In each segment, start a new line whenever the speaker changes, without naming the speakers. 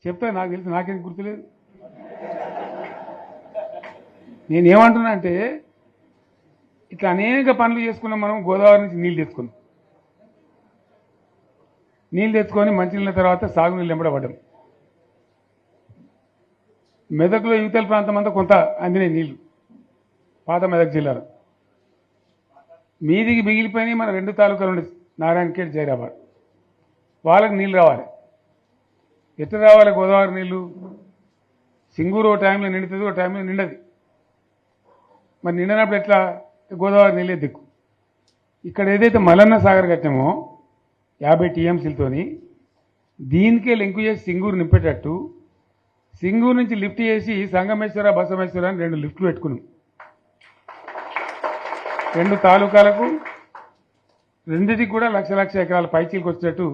చెప్తా, నాకు తెలుసు, నాకేం గుర్తులేదు. నేనేమంటున్నా అంటే ఇట్లా అనేక పనులు చేసుకున్నాం. మనం గోదావరి నుంచి నీళ్ళు తెచ్చుకున్నాం. నీళ్ళు తెచ్చుకొని మంచినీళ్ళ తర్వాత సాగునీళ్ళు ఎంబడబడ్డాం. మెదక్లో యువతల ప్రాంతం అంతా కొంత అందినాయి నీళ్లు, పాత మెదక్ జిల్లాలో. మీదికి మిగిలిపోయినాయి మన 2 తాలూకాలు ఉండే నారాయణఖేడ్, జైరాబాద్. వాళ్ళకి నీళ్ళు రావాలి. ఎట్లా రావాలి గోదావరి నీళ్లు? సింగూరు ఓ టైంలో నిండుతుంది, ఓ టైంలో నిండది. మరి నిండినప్పుడు ఎట్లా? గోదావరి నీళ్ళే దిక్కు. ఇక్కడ ఏదైతే మలన్న సాగర్ కట్టామో 50 టీఎంసీలతోని, దీనికే లింకు చేసి సింగూరు నింపేటట్టు సింగూరు నుంచి లిఫ్ట్ చేసి సంగమేశ్వర, బసవేశ్వర అని 2 లిఫ్ట్లు పెట్టుకున్నాం. 2 తాలూకాలకు రెండింటికి కూడా లక్ష ఎకరాల పైచీలకు వచ్చేటట్టు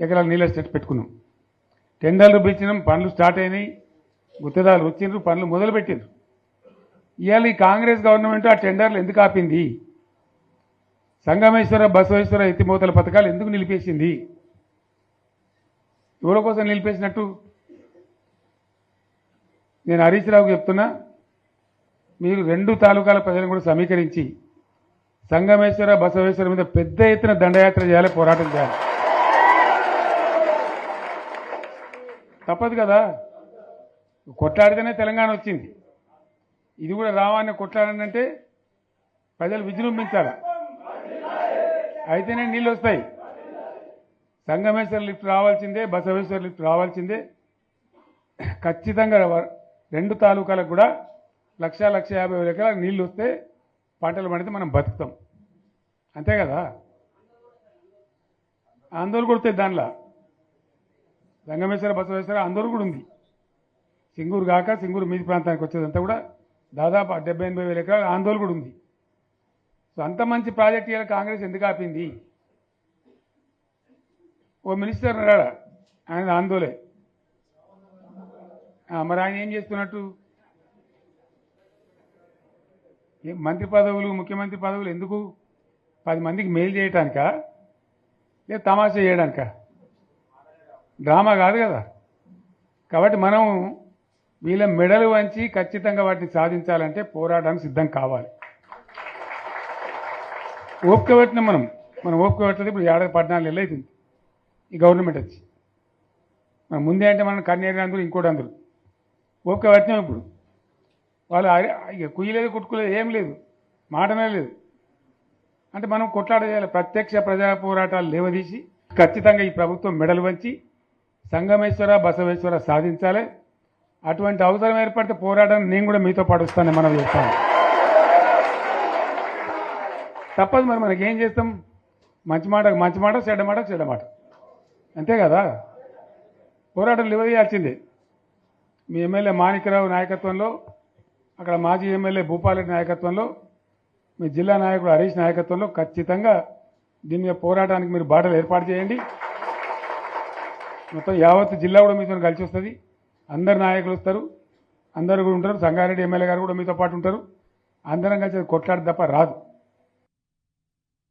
ఎకరాల నీళ్ళ స్టెట్ పెట్టుకున్నాం. టెండర్లు పిలిచినాం, పనులు స్టార్ట్ అయినాయి, గుత్తేదారులు వచ్చిండ్రు, పనులు మొదలుపెట్టిండ్రు. ఇవాళ ఈ కాంగ్రెస్ గవర్నమెంట్ ఆ టెండర్లు ఎందుకు ఆపింది? సంగమేశ్వర, బసవేశ్వర ఎత్తిమోతల పథకాలు ఎందుకు నిలిపేసింది? ఎవరి కోసం నిలిపేసినట్టు? నేను హరీష్ రావుకి చెప్తున్నా, మీరు 2 తాలూకాల ప్రజలను కూడా సమీకరించి సంగమేశ్వర, బసవేశ్వర మీద పెద్ద ఎత్తున దండయాత్ర చేయాలి, పోరాటం చేయాలి. తప్పదు కదా, కొట్లాడితేనే తెలంగాణ వచ్చింది. ఇది కూడా రావాలని కొట్లాడాలంటే ప్రజలు విజృంభించాలి, అయితేనే నీళ్ళు వస్తాయి. సంగమేశ్వర లిఫ్ట్ రావాల్సిందే, బసవేశ్వర లిఫ్ట్ రావాల్సిందే. ఖచ్చితంగా 2 తాలూకాలకు కూడా 1,50,000 ఎకరాలకు నీళ్ళు వస్తే పంటలు పండితే మనం బతుకుతాం. అంతే కదా? ఆందోళన కొడుతుంది దానిలో. సంగమేశ్వర, బసవేశ్వర ఆందోళన కూడా ఉంది. సింగూరు కాక సింగూరు మీది ప్రాంతానికి వచ్చేదంతా కూడా దాదాపు 70,000-80,000 ఎకరాల ఆందోళన కూడా ఉంది. సో అంత మంచి ప్రాజెక్ట్ ఇవాళ కాంగ్రెస్ ఎందుకు ఆపింది? ఓ మినిస్టర్ ఉన్నాడా, ఆయన ఆందోళన. మరి ఆయన ఏం చేస్తున్నట్టు? మంత్రి పదవులు, ముఖ్యమంత్రి పదవులు ఎందుకు? 10 మందికి మెయిల్ చేయడానికా, లేదా తమాషా చేయడానికా? డ్రామా కాదు కదా. కాబట్టి మనం వీళ్ళ మెడలు వంచి ఖచ్చితంగా వాటిని సాధించాలంటే పోరాటానికి సిద్ధం కావాలి. ఓపిక పెట్టినాం మనం ఓపిక పెట్టలేదు. ఇప్పుడు 14 నెలలు అవుతుంది ఈ గవర్నమెంట్ వచ్చి. మనం ముందే అంటే మనం కన్నేరు అందరూ, ఇంకోటి అందరూ ఓపిక పెట్టినాం. ఇప్పుడు వాళ్ళు ఇక కుయ్యలేదు, కుట్టుకోలేదు, ఏం లేదు, మాటనే లేదు. అంటే మనం కొట్లాడ చేయాలి. ప్రత్యక్ష ప్రజా పోరాటాలు లేవదీసి ఖచ్చితంగా ఈ ప్రభుత్వం మెడలు వంచి సంగమేశ్వర, బసవేశ్వర సాధించాలి. అటువంటి అవసరం ఏర్పడితే పోరాటాన్ని నేను కూడా మీతో పాటు వస్తానని మనం చేస్తాను. తప్పదు. మరి మనకేం చేస్తాం? మంచి మాటకు మంచి మాట, చెడ్డ మాటకు చెడ్డ మాట, అంతే కదా. పోరాటం లేవదీయాల్సిందే. మీ ఎమ్మెల్యే మాణిక్యరావు నాయకత్వంలో, అక్కడ మాజీ ఎమ్మెల్యే భూపాలరెడ్డి నాయకత్వంలో, మీ జిల్లా నాయకుడు హరీష్ నాయకత్వంలో ఖచ్చితంగా దీని మీద పోరాటానికి మీరు బాటలు ఏర్పాటు చేయండి. మొత్తం యావత్ జిల్లా కూడా మీతో కలిసి వస్తుంది. అందరు నాయకులు వస్తారు, అందరు కూడా ఉంటారు. సంగారెడ్డి ఎమ్మెల్యే గారు కూడా మీతో పాటు ఉంటారు. అందరం కలిసి కొట్లాడి తప్ప రాదు.